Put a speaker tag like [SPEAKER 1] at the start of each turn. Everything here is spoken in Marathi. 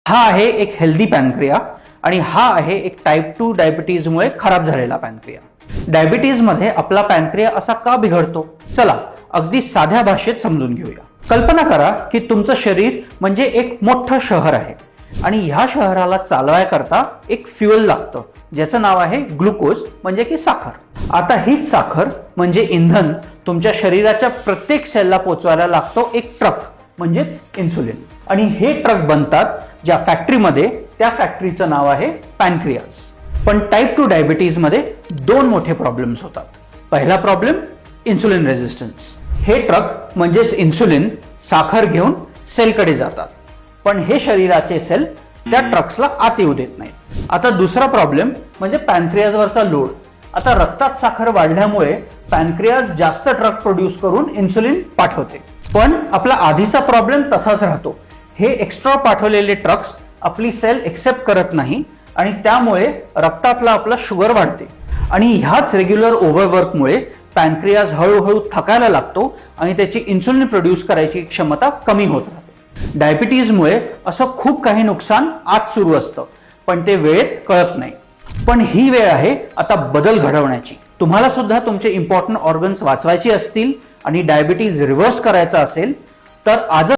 [SPEAKER 1] हा आहे एक हेल्दी पॅनक्रिया आणि हा आहे एक टाईप 2 डायबिटीजमुळे खराब झालेला पॅनक्रिया. डायबिटीजमध्ये आपला पॅनक्रिया असा का बिघडतो? चला अगदी साध्या भाषेत समजून घेऊया. कल्पना करा की तुमचं शरीर म्हणजे एक मोठं शहर आहे आणि ह्या शहराला चालवायकरता एक फ्युएल लागतं ज्याचं नाव आहे ग्लुकोज म्हणजे की साखर. आता हीच साखर म्हणजे इंधन तुमच्या शरीराच्या प्रत्येक सेलला पोचवायला लागतो एक ट्रक म्हणजेच इन्सुलिन. आणि हे ट्रक बनतात ज्या फॅक्टरीमध्ये, त्या फॅक्टरीचं नाव आहे पॅनक्रियाज. पण टाईप 2 डायबिटीज मध्ये दोन मोठे प्रॉब्लेम्स होतात. पहिला प्रॉब्लेम इन्सुलिन रेझिस्टन्स. हे ट्रक म्हणजेच इन्सुलिन साखर घेऊन सेलकडे जातात पण हे शरीराचे सेल त्या ट्रक्सला आत येऊ देत नाहीत. आता दुसरा प्रॉब्लेम म्हणजे पॅनक्रियाजवरचा लोड. आता रक्तात साखर वाढल्यामुळे पॅनक्रियाज जास्त ट्रक प्रोड्यूस करून इन्सुलिन पाठवते. पण आपला आधीचा प्रॉब्लेम तसाच राहतो. हे एक्स्ट्रा पाठवलेले ट्रक्स आपली सेल एक्सेप्ट करत नाही आणि त्यामुळे रक्तातला आपला शुगर वाढते आणि ह्याच रेग्युलर ओव्हरवर्कमुळे पॅनक्रियाज हळूहळू थकायला लागतो आणि त्याची इन्सुलिन प्रोड्यूस करायची क्षमता कमी होत राहते. डायबिटीजमुळे असं खूप काही नुकसान आज सुरू असतं पण ते वेळेत कळत नाही. पण ही वेळ आहे आता बदल घडवण्याची. तुम्हाला सुद्धा तुमचे इम्पॉर्टंट ऑर्गन्स वाचवायचे असतील आणि डायबिटीज रिव्हर्स करायचा असेल तर आज